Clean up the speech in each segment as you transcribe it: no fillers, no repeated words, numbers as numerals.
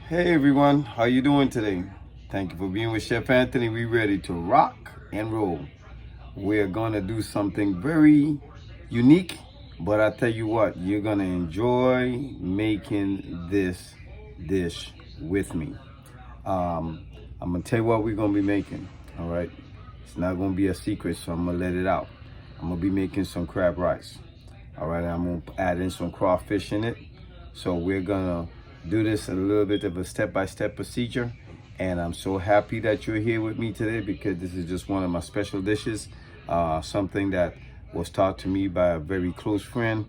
Hey everyone, how you doing today? Thank you for being with Chef Anthony. We ready to rock and roll. We're gonna do something very unique, but I tell you what, you're gonna enjoy making this dish with me. I'm gonna tell you what we're gonna be making. All right, it's not gonna be a secret, so I'm gonna let it out. I'm gonna be making some crab rice. All right, I'm gonna add in some crawfish in it. So we're gonna do this a little bit of a step-by-step procedure. And I'm so happy that you're here with me today because this is just one of my special dishes. Something that was taught to me by a very close friend.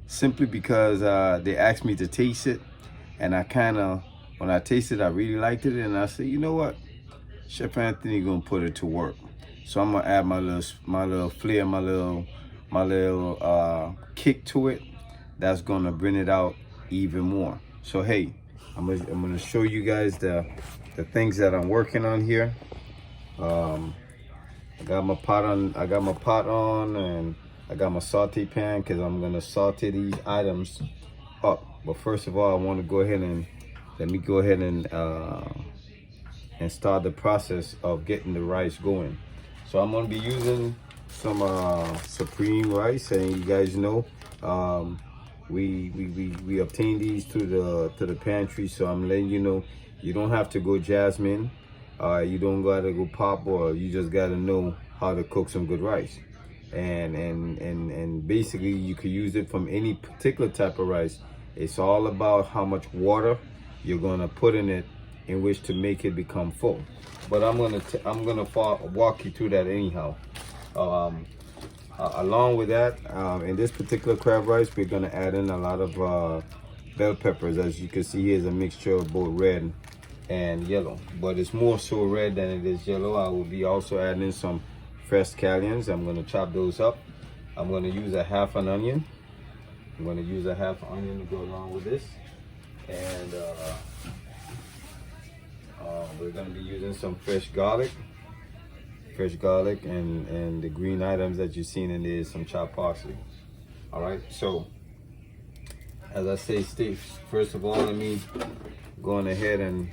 Simply because they asked me to taste it. And when I tasted it, I really liked it. And I said, you know what? Chef Anthony gonna put it to work. So I'm gonna add my little flair, my little kick to it. That's gonna bring it out even more. So hey, I'm gonna show you guys the things that I'm working on here. I got my pot on, and I got my saute pan because I'm gonna saute these items up. But first of all, I want to go ahead and start the process of getting the rice going. So I'm gonna be using some supreme rice, and you guys know we obtain these to the pantry. So I'm letting you know you don't have to go jasmine, you don't gotta go pop boil. You just gotta know how to cook some good rice, and basically you could use it from any particular type of rice. It's all about how much water you're gonna put in it in which to make it become full. But I'm gonna walk you through that anyhow. Along with that, in this particular crab rice, we're gonna add in a lot of bell peppers. As you can see, here's a mixture of both red and yellow, but it's more so red than it is yellow. I will be also adding in some fresh scallions. I'm gonna chop those up. I'm gonna use a half an onion. I'm gonna use a half onion to go along with this, and we're gonna be using some fresh garlic, and the green items that you've seen in there is some chopped parsley. All right, so as I say, Steve, first of all, let me go on ahead and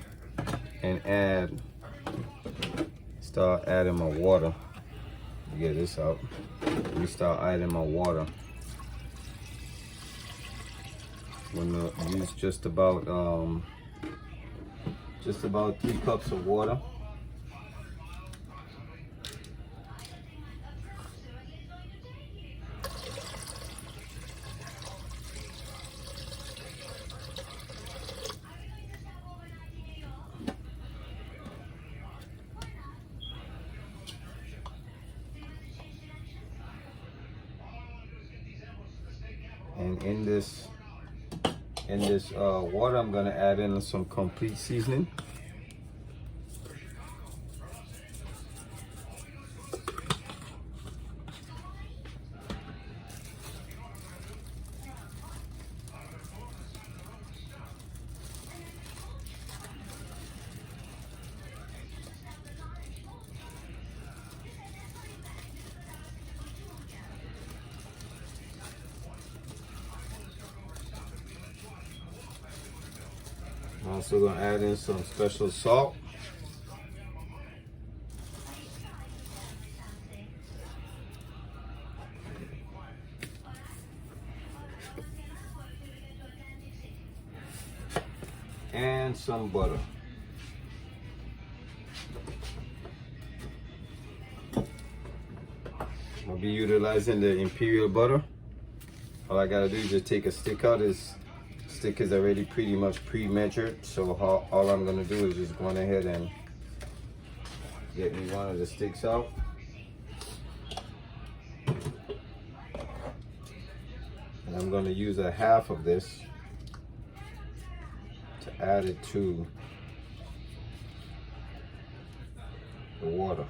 start adding my water. Get this out. Let me start adding my water. I'm gonna use just about 3 cups of water. And in this water, I'm gonna add in some complete seasoning. I'm also gonna add in some special salt. And some butter. I'll be utilizing the Imperial butter. All I gotta do is just take a stick out. This stick is already pretty much pre-measured, so all I'm gonna do is just go on ahead and get me one of the sticks out. And I'm gonna use a half of this to add it to the water.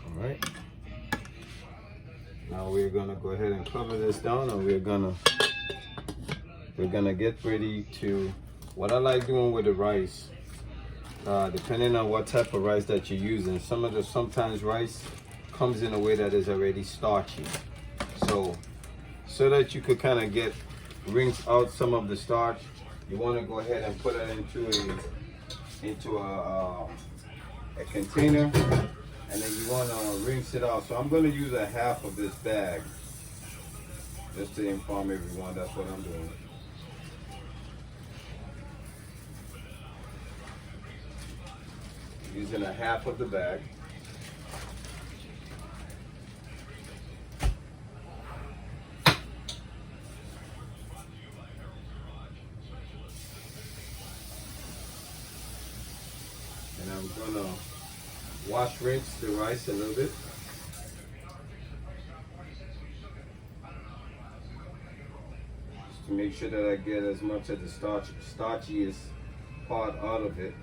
All right. Now Now we're gonna go ahead and cover this down, and we're gonna get ready to. What I like doing with the rice, depending on what type of rice that you're using, sometimes rice comes in a way that is already starchy. So that you could kind of rinse out some of the starch, you want to go ahead and put it into a container, and then you want to rinse it out. So I'm going to use a half of this bag, just to inform everyone. That's what I'm doing. Using a half of the bag. And I'm gonna rinse the rice a little bit. Just to make sure that I get as much of the starchiest part out of it.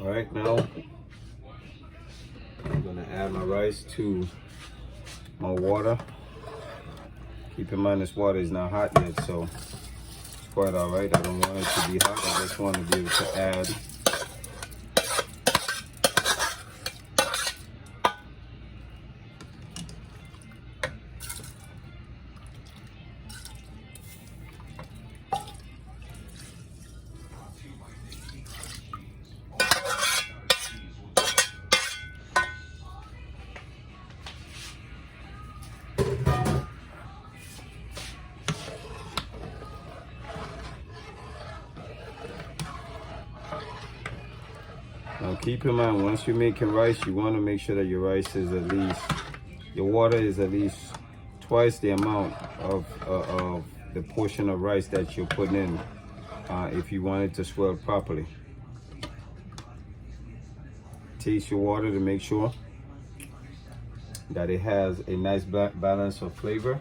All right, now I'm gonna add my rice to my water. Keep in mind this water is not hot yet, so it's quite all right. I don't want it to be hot. I just want to be able to add Now keep in mind, once you're making rice, you want to make sure that your rice is your water is at least twice the amount of the portion of rice that you're putting in if you want it to swell properly. Taste your water to make sure that it has a nice balance of flavor.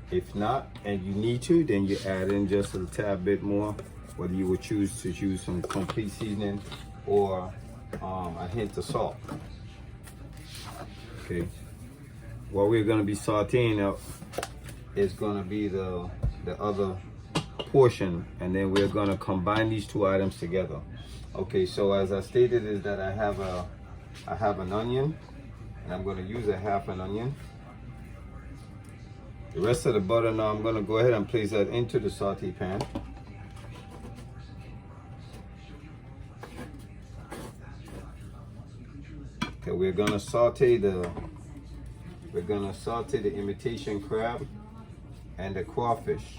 If not, and you need to, then you add in just a tad bit more, whether you would choose to use some complete seasoning or a hint of salt. Okay, what we're going to be sauteing up is going to be the other portion, and then we're going to combine these two items together. Okay, so as I stated, is that I have an onion, and I'm going to use a half an onion. The rest of the butter now, I'm going to go ahead and place that into the saute pan. Okay, we're gonna saute the imitation crab and the crawfish,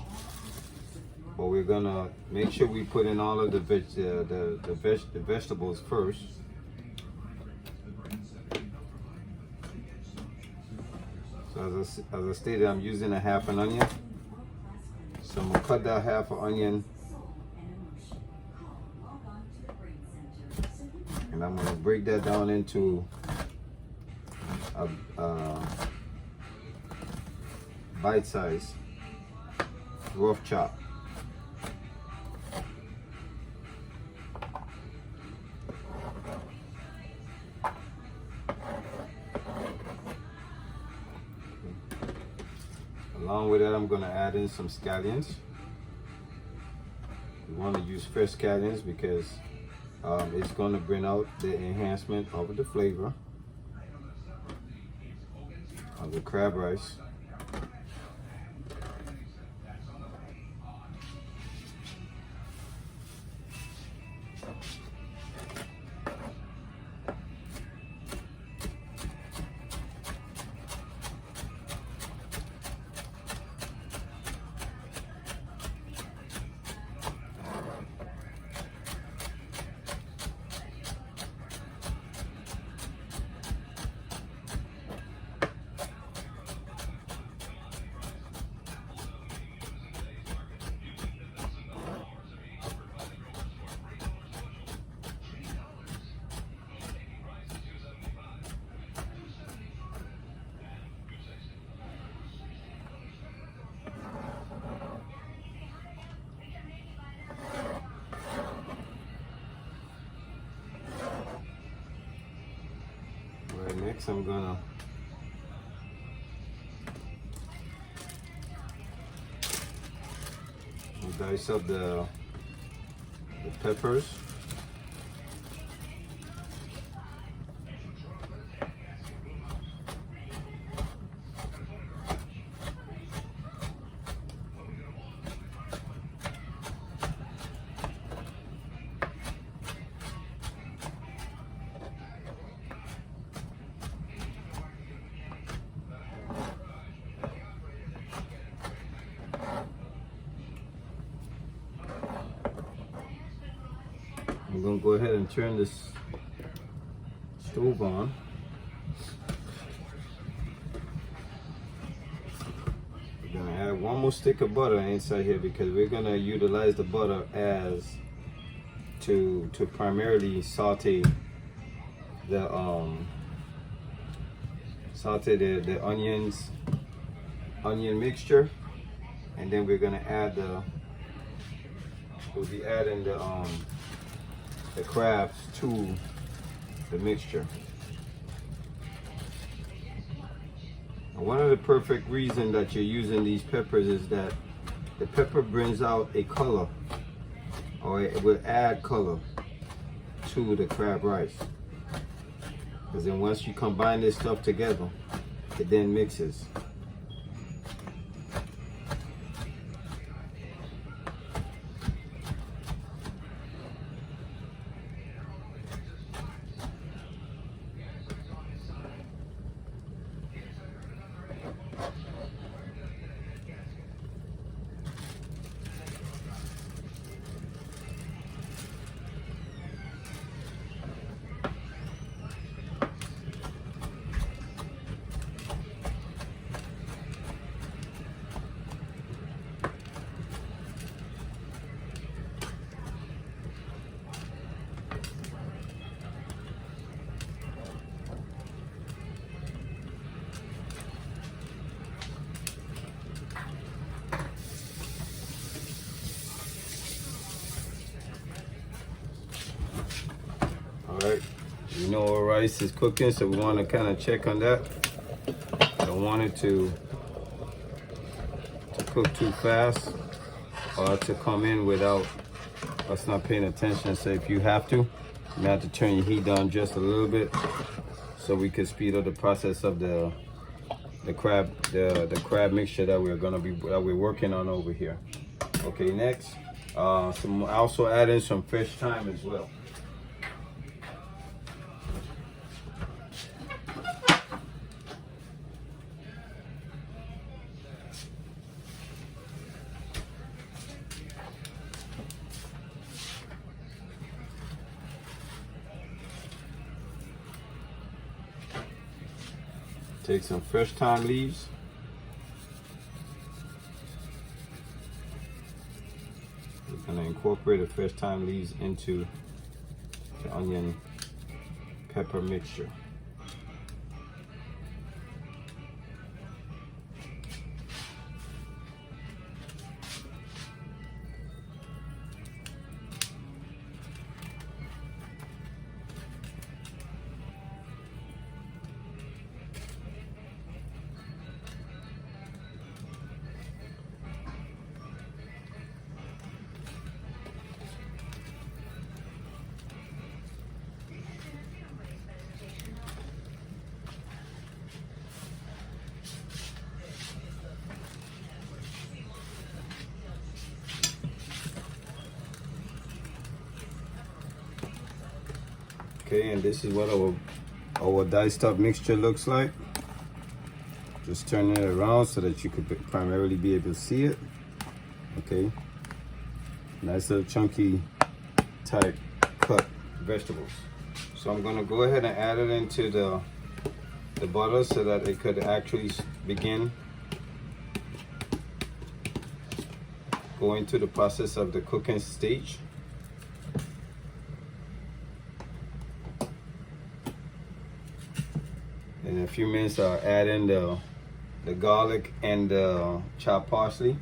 but we're gonna make sure we put in all of the vegetables first. So as I stated, I'm using a half an onion, so I'm gonna cut that half an onion. And I'm going to break that down into a bite size, rough chop. Along with that, I'm going to add in some scallions. You want to use fresh scallions because it's going to bring out the enhancement of the flavor of the crab rice. Next, I'm gonna dice up the peppers. I'm gonna go ahead and turn this stove on. We're gonna add one more stick of butter inside here because we're gonna utilize the butter as to primarily saute the onion mixture, and then we're gonna add we'll be adding the crabs to the mixture. And one of the perfect reasons that you're using these peppers is that the pepper brings out a color, or it will add color to the crab rice. Because then once you combine this stuff together, it then mixes. Alright, you know our rice is cooking, so we want to kind of check on that. Don't want it to cook too fast or to come in without us not paying attention. So if you have to, you may have to turn your heat down just a little bit so we can speed up the process of the crab mixture that we're working on over here. Okay, next, also add in some fresh thyme as well. Take some fresh thyme leaves. We're going to incorporate the fresh thyme leaves into the onion pepper mixture. Okay, and this is what our diced up mixture looks like. Just turning it around so that you could primarily be able to see it. Okay, nice little chunky type cut vegetables. So I'm gonna go ahead and add it into the butter so that it could actually begin going through the process of the cooking stage. In a few minutes, I'll add in the garlic and the chopped parsley.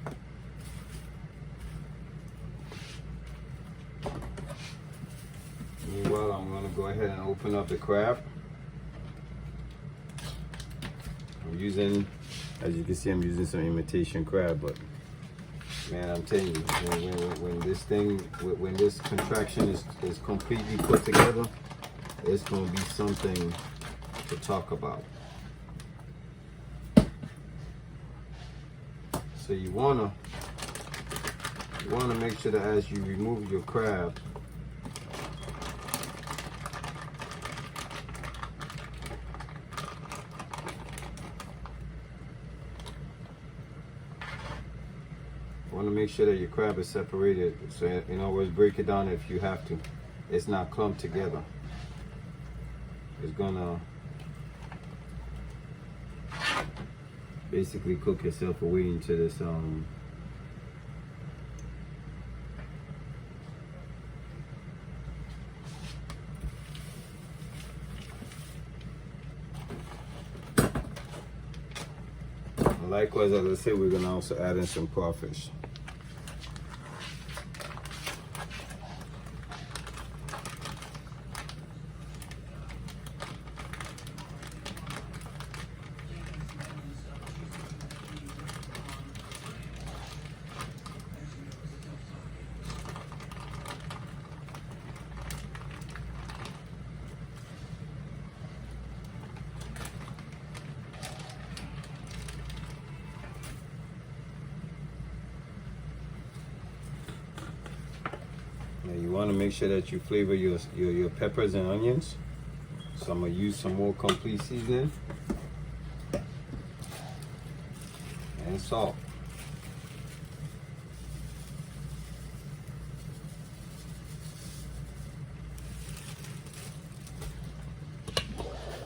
Meanwhile, I'm going to go ahead and open up the crab. I'm using, as you can see, I'm using some imitation crab, but man, I'm telling you, when this thing, when this contraction is completely put together, it's gonna be something to talk about. So you wanna make sure that as you remove your crab, make sure that your crab is separated. So in other words, break it down if you have to. It's not clumped together. It's gonna basically cook yourself away into this likewise, as I said, we're gonna also add in some crawfish. Now you want to make sure that you flavor your peppers and onions. So I'm gonna use some more complete seasoning and salt.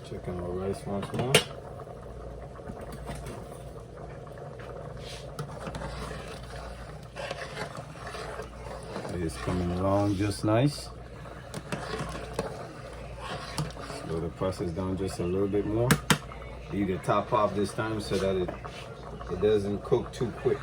Checking our rice once more. It's coming along just nice. Slow the process down just a little bit more. Leave the top off this time so that it doesn't cook too quick.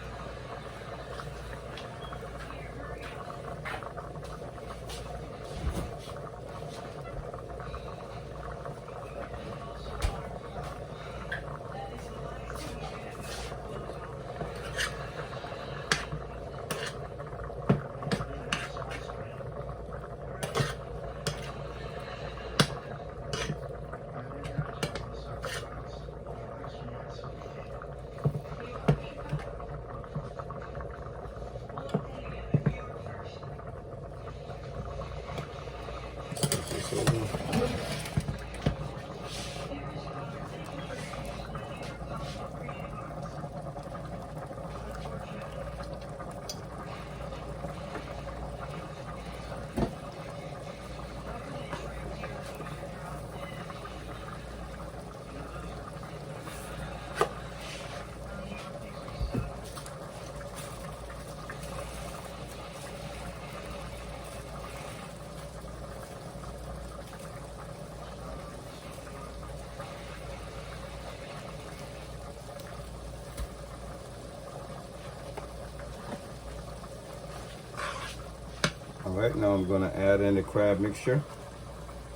All right, now I'm gonna add in the crab mixture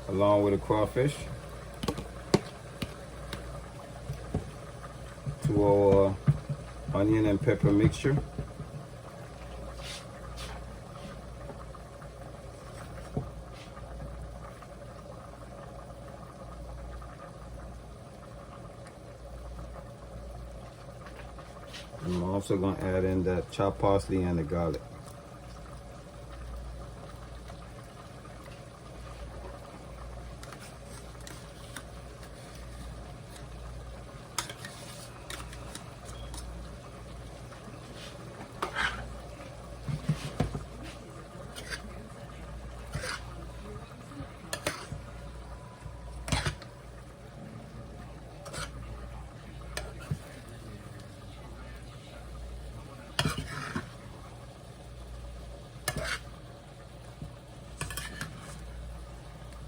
along with the crawfish to our onion and pepper mixture. I'm also gonna add in that chopped parsley and the garlic.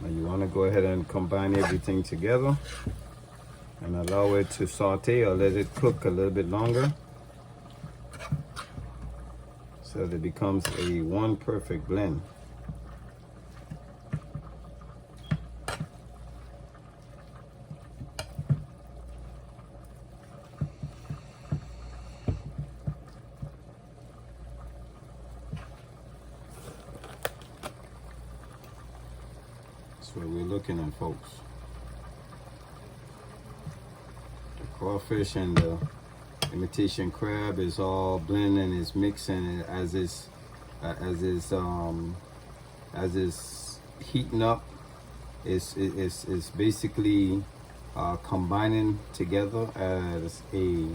Now you want to go ahead and combine everything together and allow it to saute or let it cook a little bit longer so that it becomes a one perfect blend. That's what we're looking at, folks. The crawfish and the imitation crab is all blending, is mixing as it's heating up. It's basically combining together as a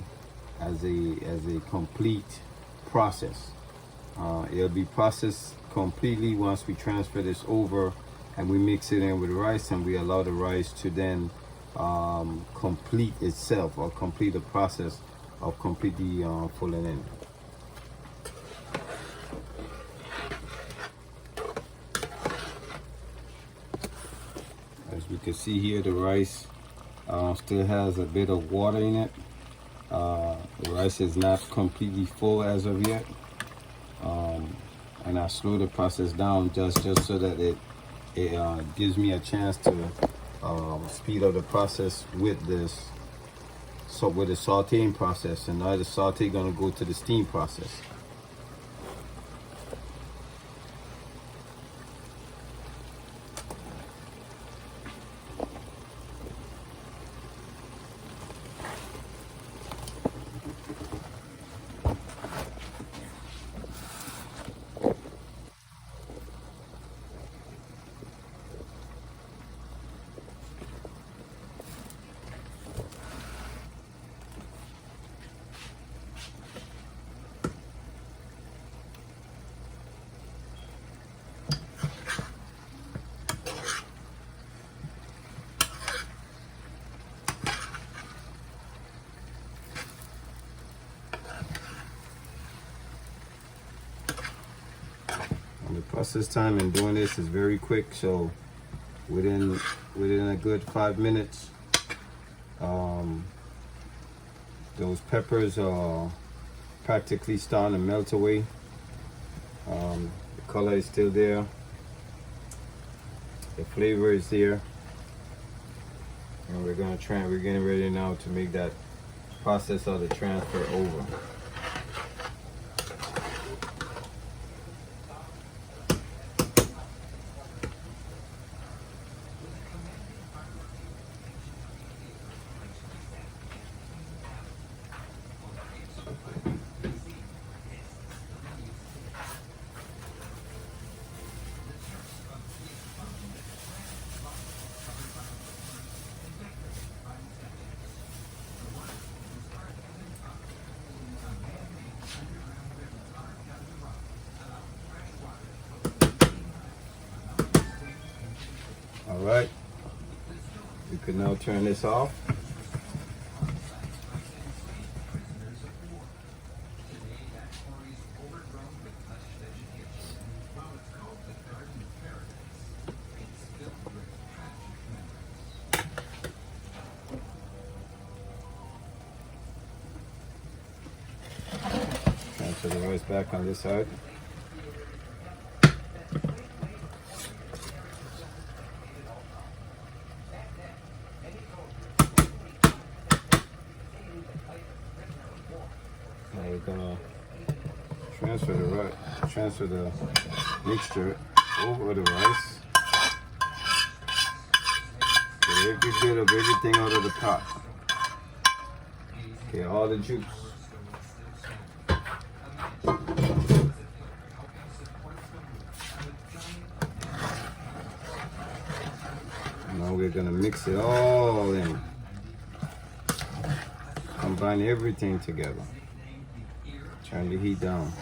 complete process. It'll be processed completely once we transfer this over and we mix it in with rice, and we allow the rice to then complete itself, or complete the process of completely filling in. As we can see here, the rice still has a bit of water in it. The rice is not completely full as of yet, and I slow the process down just so that it gives me a chance to speed up the process with this. So with the sauteing process, and now the saute gonna go to the steam process. The process time in doing this is very quick, so within a good 5 minutes, those peppers are practically starting to melt away. The color is still there, the flavor is there, and we're getting ready now to make that process of the transfer over. All right, you can now turn this off. Transfer the rice back on this side. Now we're gonna transfer the mixture over the rice. Get every bit of everything out of the pot. Okay, all the juice. Now we're gonna mix it all in. Combine everything together. Turn the heat down.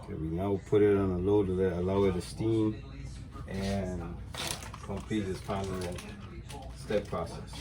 Okay, we now put it on a low to allow it to steam and complete this final step process.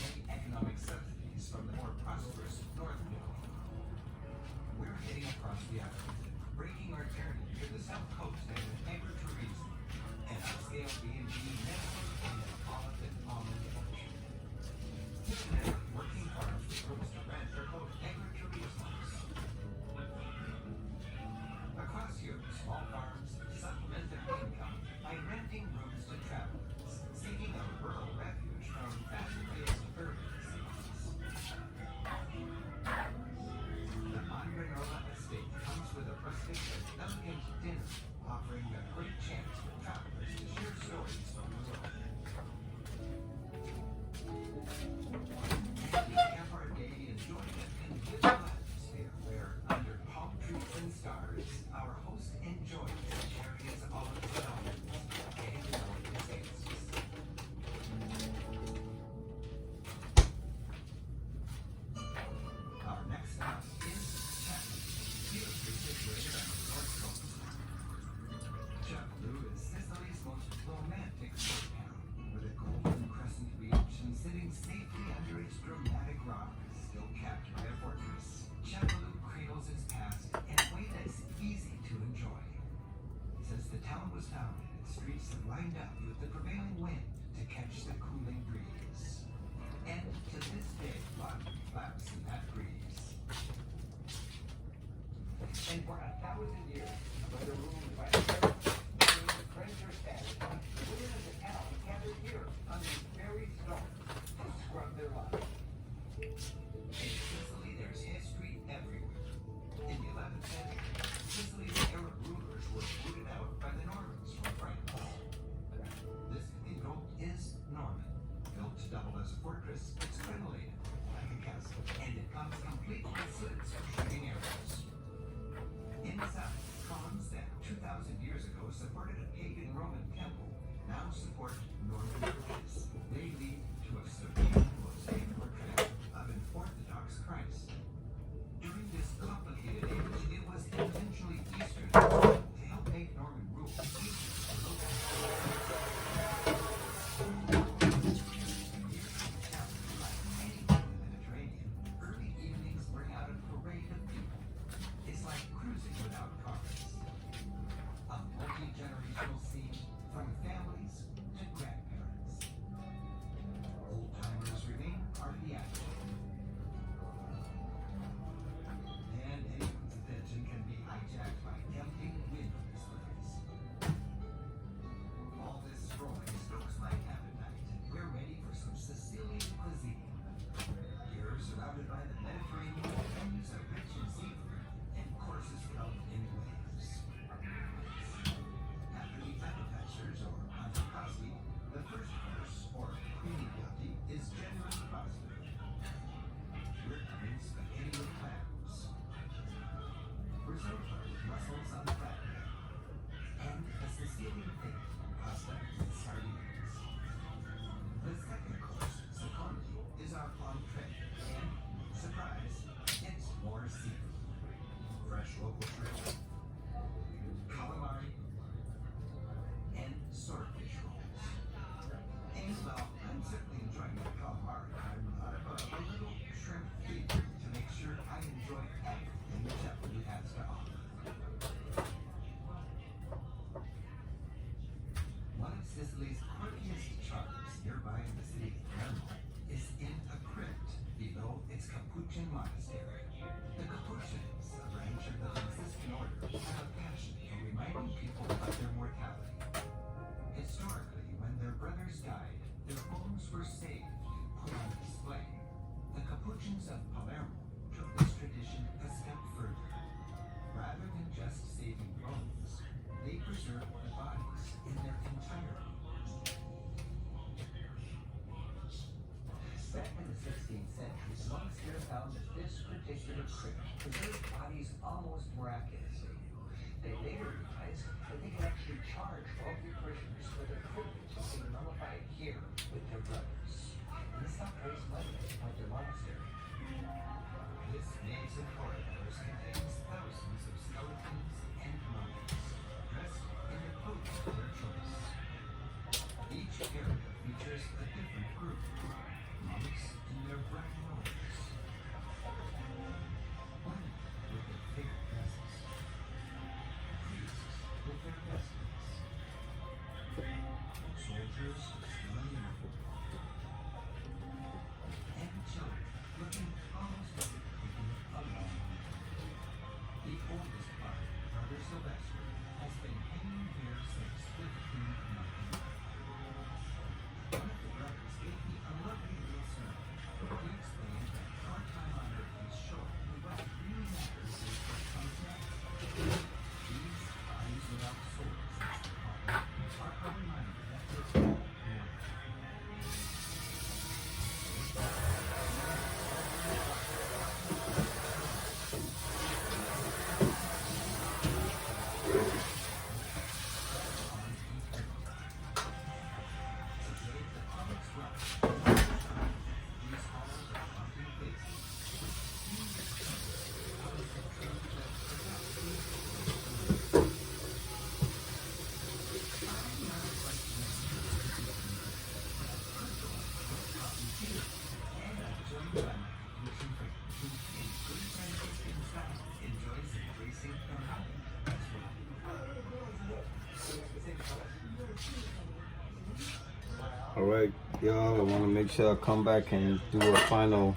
All right, y'all, I want to make sure I come back and do a final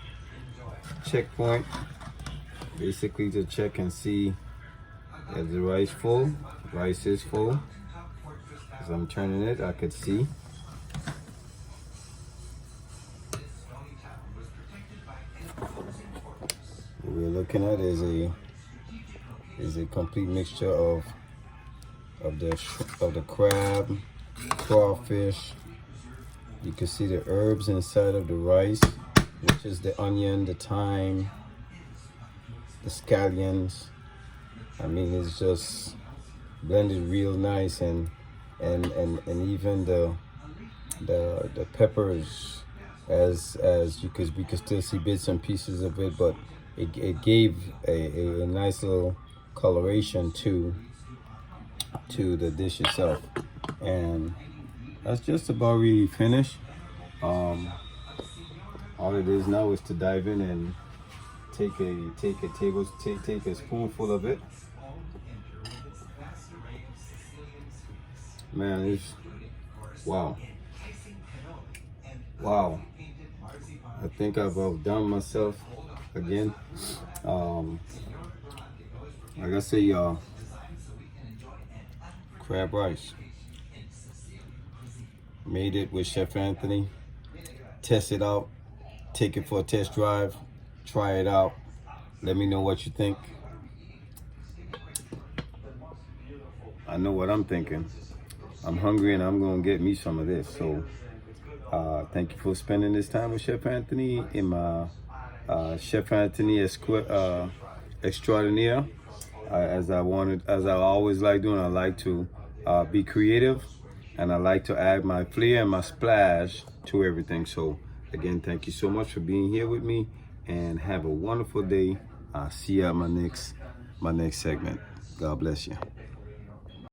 checkpoint, basically to check and see Is the rice full? Rice is full. As I'm turning it, I could see. What we're looking at is a complete mixture of the crab, crawfish. You can see the herbs inside of the rice, which is the onion, the thyme, the scallions. I mean, it's just blended real nice, and even the peppers, as we could still see bits and pieces of it, but it gave a nice little coloration to the dish itself. And that's just about really finished. All it is now is to dive in and take a spoonful of it. Man, it's wow. I think I've outdone myself again. Like I say, y'all, crab rice. Made it with Chef Anthony. Test it out. Take it for a test drive. Try it out. Let me know what you think. I know what I'm thinking. I'm hungry and I'm gonna get me some of this. So thank you for spending this time with Chef Anthony in my Chef Anthony Extraordinaire. As I always like doing, I like to be creative, and I like to add my flair and my splash to everything. So again, thank you so much for being here with me, and have a wonderful day. I'll see you at my next segment. God bless you.